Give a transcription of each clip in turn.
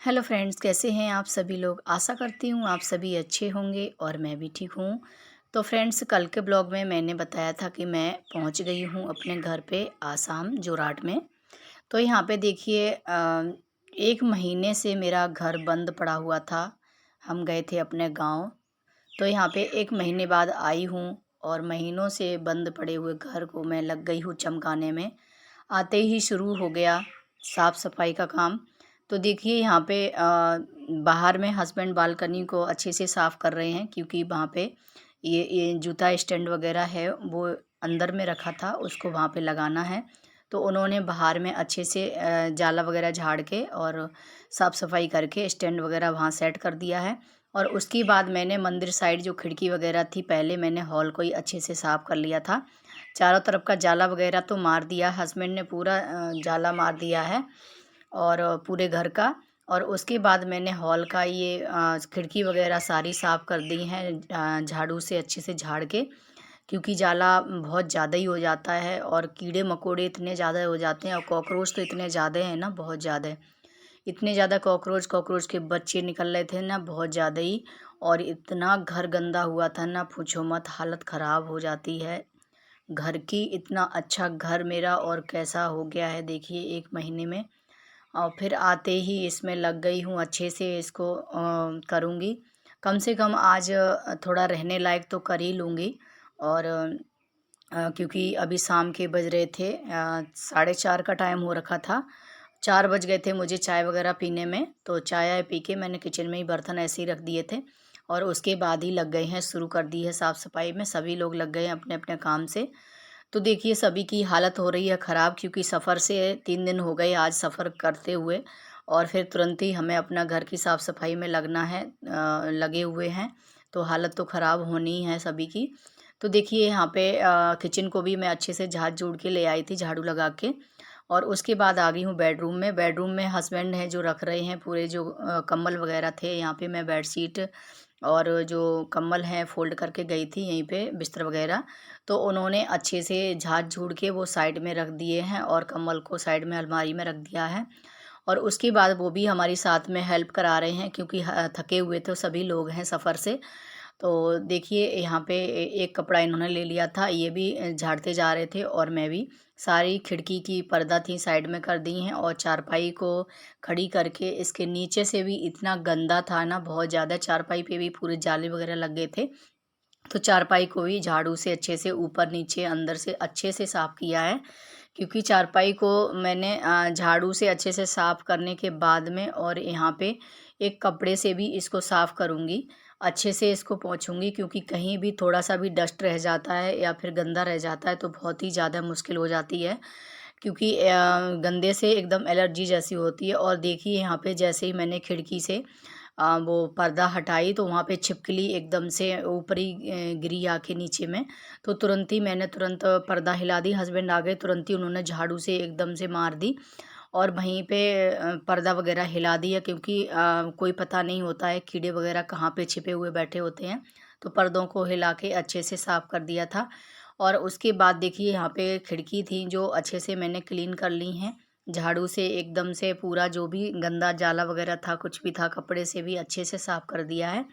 Hello friends, कैसे हैं आप सभी लोग। आशा करती हूँ आप सभी अच्छे होंगे और मैं भी ठीक हूँ। तो फ्रेंड्स, कल के ब्लॉग में मैंने बताया था कि मैं पहुँच गई हूँ अपने घर पे आसाम जोराट में। तो यहाँ पे देखिए 1 महीने से मेरा घर बंद पड़ा हुआ था। हम गए थे अपने गाँव। तो यहाँ पे 1 महीने बाद आई हूँ और महीनों से बंद पड़े हुए घर को मैं लग गई हूँ चमकाने में। आते ही शुरू हो गया साफ़ सफाई का काम। तो देखिए यहाँ पे बाहर में हस्बैंड बालकनी को अच्छे से साफ़ कर रहे हैं, क्योंकि वहाँ पे ये जूता स्टैंड वगैरह है वो अंदर में रखा था, उसको वहाँ पे लगाना है। तो उन्होंने बाहर में अच्छे से जाला वगैरह झाड़ के और साफ़ सफाई करके स्टैंड वगैरह वहाँ सेट कर दिया है। और उसके बाद मैंने मंदिर साइड जो खिड़की वगैरह थी, पहले मैंने हॉल को ही अच्छे से साफ़ कर लिया था। चारों तरफ का जाला वगैरह तो मार दिया, हस्बैंड ने पूरा जाला मार दिया है और पूरे घर का। और उसके बाद मैंने हॉल का ये खिड़की वगैरह सारी साफ़ कर दी हैं झाड़ू से अच्छे से झाड़ के, क्योंकि जाला बहुत ज़्यादा ही हो जाता है और कीड़े मकोड़े इतने ज़्यादा हो जाते हैं और कॉकरोच तो इतने ज़्यादा हैं ना, बहुत ज़्यादा। इतने ज़्यादा कॉकरोच के बच्चे निकल रहे थे ना, बहुत ज़्यादा ही। और इतना घर गंदा हुआ था ना, पूछो मत, हालत ख़राब हो जाती है घर की। इतना अच्छा घर मेरा और कैसा हो गया है देखिए 1 महीने में। और फिर आते ही इसमें लग गई हूँ, अच्छे से इसको करूँगी। कम से कम आज थोड़ा रहने लायक तो कर ही लूँगी। और क्योंकि अभी शाम के बज रहे थे 4:30 का टाइम हो रखा था। 4 बज गए थे मुझे चाय वगैरह पीने में। तो चाय पी के मैंने किचन में ही बर्तन ऐसे ही रख दिए थे और उसके बाद ही लग गए हैं, शुरू कर दी है साफ़ सफाई में। सभी लोग लग गए हैं अपने अपने काम से। तो देखिए सभी की हालत हो रही है ख़राब, क्योंकि सफ़र से 3 दिन हो गए आज सफ़र करते हुए। और फिर तुरंत ही हमें अपना घर की साफ़ सफाई में लगना है, लगे हुए हैं। तो हालत तो ख़राब होनी ही है सभी की। तो देखिए यहाँ पे किचन को भी मैं अच्छे से झाड़-झूड़ के ले आई थी झाड़ू लगा के। और उसके बाद आ गई हूँ बेडरूम में। बेडरूम में हस्बैंड हैं जो रख रहे हैं पूरे जो कंबल वगैरह थे। यहाँ पे मैं बेडशीट और जो कंबल हैं फ़ोल्ड करके गई थी यहीं पे, बिस्तर वगैरह। तो उन्होंने अच्छे से झाड़-झूड़ के वो साइड में रख दिए हैं और कंबल को साइड में अलमारी में रख दिया है। और उसके बाद वो भी हमारी साथ में हेल्प करा रहे हैं, क्योंकि थके हुए थे सभी लोग हैं सफ़र से। तो देखिए यहाँ पे एक कपड़ा इन्होंने ले लिया था, ये भी झाड़ते जा रहे थे और मैं भी। सारी खिड़की की पर्दा थी साइड में कर दी हैं और चारपाई को खड़ी करके इसके नीचे से भी इतना गंदा था ना, बहुत ज़्यादा। चारपाई पे भी पूरे जाले वगैरह लग गए थे। तो चारपाई को भी झाड़ू से अच्छे से ऊपर नीचे अंदर से अच्छे से साफ़ किया है, क्योंकि चारपाई को मैंने झाड़ू से अच्छे से साफ़ करने के बाद में और यहाँ पे एक कपड़े से भी इसको साफ़ करूँगी। अच्छे से इसको पोंछूँगी, क्योंकि कहीं भी थोड़ा-सा भी डस्ट रह जाता है या फिर गंदा रह जाता है तो बहुत ही ज़्यादा मुश्किल हो जाती है, क्योंकि गंदे से एकदम एलर्जी जैसी होती है। और देखिए यहाँ पे जैसे ही मैंने खिड़की से वो पर्दा हटाई तो वहाँ पे छिपकली एकदम से ऊपर ही गिरी आके नीचे में। तो मैंने तुरंत पर्दा हिला दी, हस्बैंड आ गए, तुरंत ही उन्होंने झाड़ू से एकदम से मार दी और वहीं पे पर्दा वगैरह हिला दिया, क्योंकि कोई पता नहीं होता है कीड़े वगैरह कहाँ पे छिपे हुए बैठे होते हैं। तो पर्दों को हिला के अच्छे से साफ़ कर दिया था। और उसके बाद देखिए यहाँ पे खिड़की थी जो अच्छे से मैंने क्लीन कर ली हैं झाड़ू से, एकदम से पूरा जो भी गंदा जाला वगैरह था, कुछ भी था, कपड़े से भी अच्छे से साफ़ कर दिया है।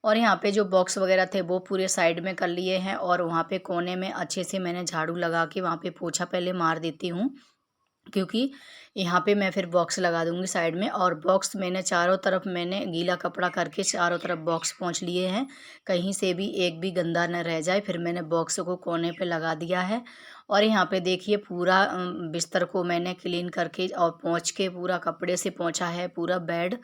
और यहाँ पे जो बॉक्स वगैरह थे वो पूरे साइड में कर लिए हैं और वहाँ पे कोने में अच्छे से मैंने झाड़ू लगा के वहाँ पे पोछा पहले मार देती हूँ, क्योंकि यहाँ पे मैं फिर बॉक्स लगा दूँगी साइड में। और बॉक्स मैंने चारों तरफ मैंने गीला कपड़ा करके चारों तरफ बॉक्स पोंछ लिए हैं, कहीं से भी एक भी गंदा न रह जाए। फिर मैंने बॉक्स को कोने पे लगा दिया है। और यहाँ पे देखिए पूरा बिस्तर को मैंने क्लीन करके और पोंछ के पूरा कपड़े से पोंछा है पूरा बेड।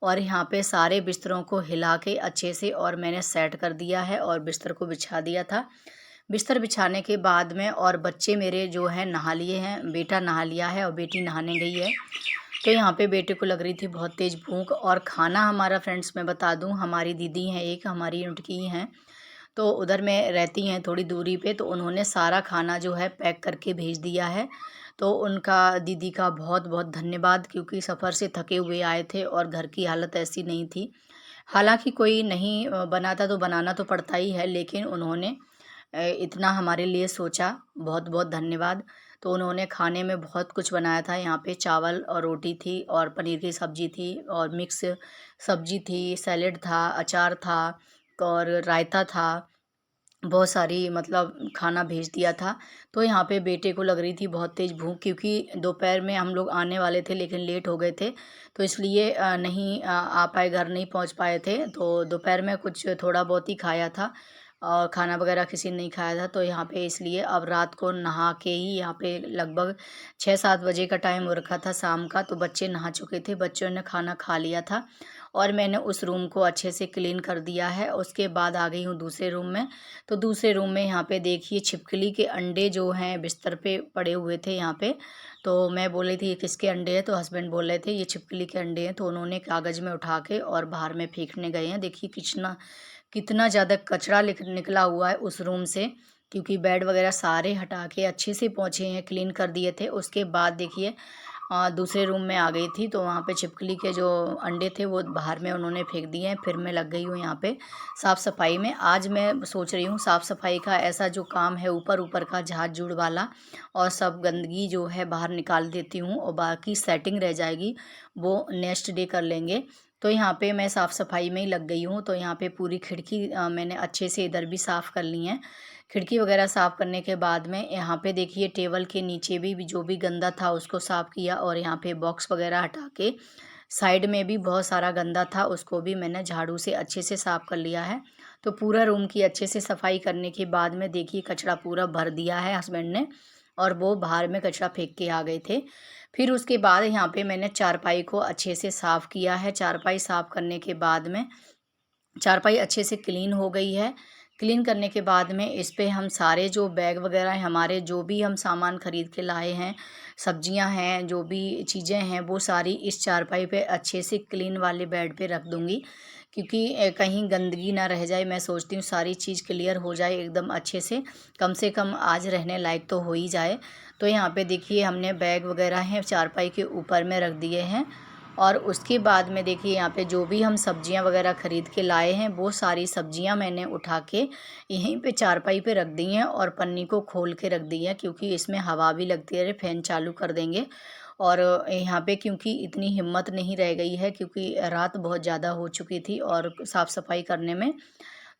और यहाँ पे सारे बिस्तरों को हिला के अच्छे से और मैंने सेट कर दिया है और बिस्तर को बिछा दिया था। बिस्तर बिछाने के बाद में और बच्चे मेरे जो हैं नहा लिए हैं, बेटा नहा लिया है और बेटी नहाने गई है। तो यहाँ पे बेटे को लग रही थी बहुत तेज़ भूख। और खाना हमारा, फ्रेंड्स मैं बता दूँ, हमारी दीदी हैं एक, हमारी यूनिट की ही हैं, तो उधर में रहती हैं थोड़ी दूरी पे। तो उन्होंने सारा खाना जो है पैक करके भेज दिया है। तो उनका, दीदी का बहुत बहुत धन्यवाद, क्योंकि सफ़र से थके हुए आए थे और घर की हालत ऐसी नहीं थी। हालाँकि कोई नहीं बनाता तो बनाना तो पड़ता ही है, लेकिन उन्होंने इतना हमारे लिए सोचा, बहुत बहुत धन्यवाद। तो उन्होंने खाने में बहुत कुछ बनाया था। यहाँ पे चावल और रोटी थी और पनीर की सब्ज़ी थी और मिक्स सब्ज़ी थी, सैलेड था, अचार था और रायता था। बहुत सारी मतलब खाना भेज दिया था। तो यहाँ पे बेटे को लग रही थी बहुत तेज़ भूख, क्योंकि दोपहर में हम लोग आने वाले थे लेकिन लेट हो गए थे, तो इसलिए नहीं आ पाए, घर नहीं पहुँच पाए थे। तो दोपहर में कुछ थोड़ा बहुत ही खाया था और खाना वगैरह किसी ने नहीं खाया था। तो यहाँ पे इसलिए अब रात को नहा के ही, यहाँ पे लगभग 6-7 बजे का टाइम हो रखा था शाम का, तो बच्चे नहा चुके थे, बच्चों ने खाना खा लिया था और मैंने उस रूम को अच्छे से क्लीन कर दिया है। उसके बाद आ गई हूँ दूसरे रूम में। तो दूसरे रूम में यहाँ पे देखिए छिपकली के अंडे जो हैं बिस्तर पे पड़े हुए थे यहाँ पे। तो मैं बोल रही थी ये किसके अंडे हैं, तो हस्बैंड बोल रहे थे ये छिपकली के अंडे हैं। तो उन्होंने कागज़ में उठा के और बाहर में फेंकने गए हैं। देखिए कितना कितना ज़्यादा कचरा निकला हुआ है उस रूम से, क्योंकि बेड वगैरह सारे हटा के अच्छे से पोंछे हैं, क्लीन कर दिए थे। उसके बाद देखिए दूसरे रूम में आ गई थी, तो वहाँ पे छिपकली के जो अंडे थे वो बाहर में उन्होंने फेंक दिए हैं। फिर मैं लग गई हूँ यहाँ पे साफ़ सफाई में। आज मैं सोच रही हूँ साफ़ सफाई का ऐसा जो काम है ऊपर ऊपर का झाड़ झूड़ वाला, और सब गंदगी जो है बाहर निकाल देती हूँ और बाकी सेटिंग रह जाएगी वो नेक्स्ट डे कर लेंगे। तो यहाँ पे मैं साफ़ सफाई में ही लग गई हूँ। तो यहाँ पे पूरी खिड़की मैंने अच्छे से इधर भी साफ़ कर ली है। खिड़की वगैरह साफ़ करने के बाद में यहाँ पे देखिए टेबल के नीचे भी जो भी गंदा था उसको साफ़ किया, और यहाँ पे बॉक्स वगैरह हटा के साइड में भी बहुत सारा गंदा था, उसको भी मैंने झाड़ू से अच्छे से साफ़ कर लिया है। तो पूरा रूम की अच्छे से सफाई करने के बाद में देखिए कचरा पूरा भर दिया है हस्बैंड ने, और वो बाहर में कचरा फेंक के आ गए थे। फिर उसके बाद यहाँ पे मैंने चारपाई को अच्छे से साफ़ किया है। चारपाई साफ़ करने के बाद में चारपाई अच्छे से क्लीन हो गई है। क्लीन करने के बाद में इस पे हम सारे जो बैग वगैरह हैं हमारे, जो भी हम सामान ख़रीद के लाए हैं, सब्जियां हैं, जो भी चीज़ें हैं, वो सारी इस चारपाई पे अच्छे से क्लीन वाले बेड पे रख दूँगी, क्योंकि कहीं गंदगी ना रह जाए। मैं सोचती हूँ सारी चीज़ क्लियर हो जाए एकदम अच्छे से कम आज रहने लायक तो हो ही जाए। तो यहाँ पे देखिए हमने बैग वगैरह हैं चारपाई के ऊपर में रख दिए हैं, और उसके बाद में देखिए यहाँ पे जो भी हम सब्जियां वगैरह ख़रीद के लाए हैं वो सारी सब्जियां मैंने उठा के यहीं पे चारपाई पे रख दी हैं और पन्नी को खोल के रख दी है, क्योंकि इसमें हवा भी लगती है। फ़ैन चालू कर देंगे। और यहाँ पे क्योंकि इतनी हिम्मत नहीं रह गई है, क्योंकि रात बहुत ज़्यादा हो चुकी थी और साफ़ सफाई करने में।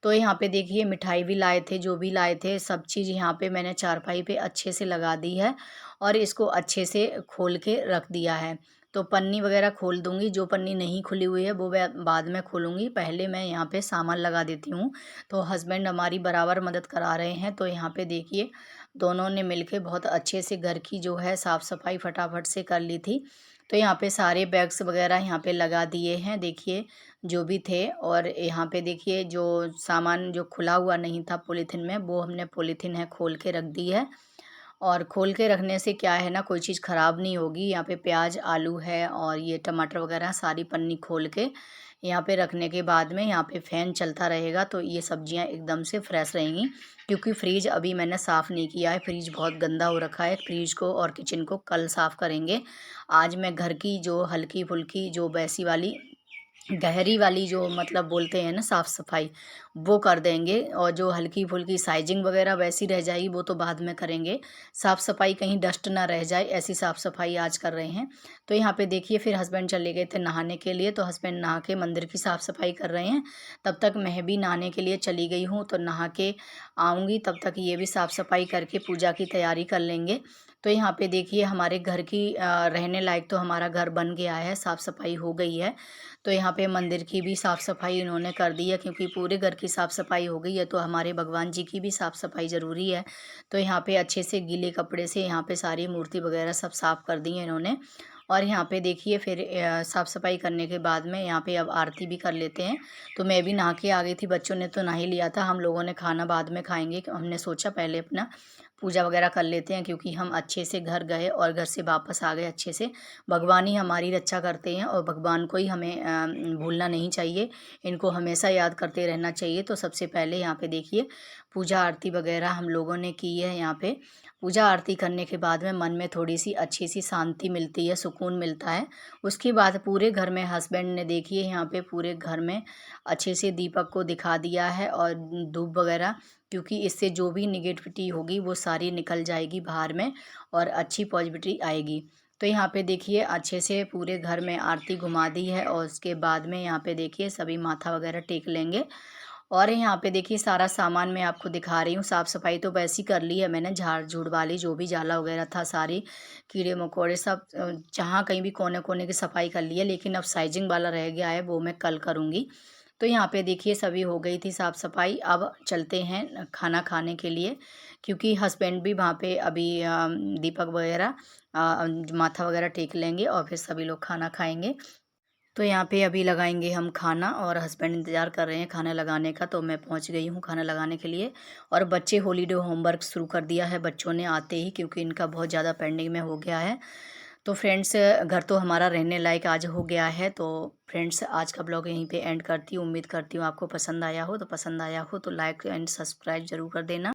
तो यहाँ पे देखिए मिठाई भी लाए थे, जो भी लाए थे सब चीज़ यहाँ पे मैंने चारपाई पे अच्छे से लगा दी है और इसको अच्छे से खोल के रख दिया है। तो पन्नी वगैरह खोल दूँगी, जो पन्नी नहीं खुली हुई है वो मैं बाद में खोलूँगी, पहले मैं यहाँ पे सामान लगा देती हूँ। तो हस्बैंड हमारी बराबर मदद करा रहे हैं। तो यहाँ पे देखिए दोनों ने मिलके बहुत अच्छे से घर की जो है साफ़ सफाई फटाफट से कर ली थी। तो यहाँ पे सारे बैग्स वगैरह यहाँ पे लगा दिए हैं देखिए, जो भी थे। और यहाँ पे देखिए जो सामान जो खुला हुआ नहीं था पॉलीथीन में, वो हमने पॉलीथीन है खोल के रख दी है। और खोल के रखने से क्या है ना, कोई चीज़ ख़राब नहीं होगी। यहाँ पे प्याज, आलू है और ये टमाटर वगैरह सारी पन्नी खोल के यहाँ पे रखने के बाद में यहाँ पे फ़ैन चलता रहेगा, तो ये सब्जियाँ एकदम से फ्रेश रहेंगी। क्योंकि फ्रिज अभी मैंने साफ़ नहीं किया है, फ्रिज बहुत गंदा हो रखा है। फ्रिज को और किचन को कल साफ़ करेंगे। आज मैं घर की जो हल्की-फुल्की जो वैसी वाली गहरी वाली जो मतलब बोलते हैं ना साफ़ सफाई, वो कर देंगे, और जो हल्की-फुल्की साइजिंग वगैरह वैसी रह जाएगी वो तो बाद में करेंगे। साफ़ सफाई कहीं डस्ट ना रह जाए, ऐसी साफ़ सफाई आज कर रहे हैं। तो यहाँ पे देखिए फिर हस्बैंड चले गए थे नहाने के लिए, तो हस्बैंड नहा के मंदिर की साफ़ सफाई कर रहे हैं। तब तक मैं भी नहाने के लिए चली गई हूँ, तो नहा के आऊँगी तब तक ये भी साफ़ सफाई करके पूजा की तैयारी कर लेंगे। तो यहाँ पे देखिए हमारे घर की रहने लायक तो हमारा घर बन गया है, साफ़ सफाई हो गई है। तो यहाँ पे मंदिर की भी साफ़ सफाई इन्होंने कर दी है, क्योंकि पूरे घर की साफ़ सफाई हो गई है तो हमारे भगवान जी की भी साफ़ सफाई ज़रूरी है। तो यहाँ पे अच्छे से गीले कपड़े से यहाँ पे सारी मूर्ति वगैरह सब साफ़ कर दी है इन्होंने। और यहाँ पे देखिए फिर साफ़ सफाई करने के बाद में यहाँ पे अब आरती भी कर लेते हैं। तो मैं भी नहा के आ गई थी, बच्चों ने तो नहा ही लिया था, हम लोगों ने खाना बाद में खाएंगे। हमने सोचा पहले अपना पूजा वगैरह कर लेते हैं, क्योंकि हम अच्छे से घर गए और घर से वापस आ गए अच्छे से। भगवान ही हमारी रक्षा करते हैं और भगवान को ही हमें भूलना नहीं चाहिए, इनको हमेशा याद करते रहना चाहिए। तो सबसे पहले यहाँ पे देखिए पूजा आरती वगैरह हम लोगों ने की है। यहाँ पे पूजा आरती करने के बाद में मन में थोड़ी सी अच्छी सी शांति मिलती है, सुकून मिलता है। उसके बाद पूरे घर में हस्बैंड ने देखिए यहाँ पे पूरे घर में अच्छे से दीपक को दिखा दिया है और धूप वगैरह क्योंकि इससे जो भी निगेटिविटी होगी वो सारी निकल जाएगी बाहर में और अच्छी पॉजिटिविटी आएगी। तो यहाँ पे देखिए अच्छे से पूरे घर में आरती घुमा दी है और उसके बाद में यहाँ पे देखिए सभी माथा वगैरह टेक लेंगे। और यहाँ पे देखिए सारा सामान मैं आपको दिखा रही हूँ। साफ़ सफाई तो वैसी कर ली है मैंने, झाड़ झूड़ वाली जो भी जाला वगैरह था सारी, कीड़े मकोड़े सब जहाँ कहीं भी कोने कोने की सफाई कर ली है, लेकिन अब साइजिंग वाला रह गया है वो मैं कल करूँगी। तो यहाँ पे देखिए सभी हो गई थी साफ़ सफाई। अब चलते हैं खाना खाने के लिए, क्योंकि हस्बैंड भी वहाँ पे अभी दीपक वगैरह माथा वगैरह टेक लेंगे और फिर सभी लोग खाना खाएंगे। तो यहाँ पे अभी लगाएंगे हम खाना और हस्बैंड इंतज़ार कर रहे हैं खाना लगाने का, तो मैं पहुँच गई हूँ खाना लगाने के लिए। और बच्चे हॉलीडे होमवर्क शुरू कर दिया है बच्चों ने आते ही, क्योंकि इनका बहुत ज़्यादा पेंडिंग में हो गया है। तो फ्रेंड्स घर तो हमारा रहने लायक आज हो गया है। तो फ्रेंड्स आज का ब्लॉग यहीं पे एंड करती हूँ। उम्मीद करती हूँ आपको पसंद आया हो, तो पसंद आया हो तो लाइक एंड सब्सक्राइब ज़रूर कर देना।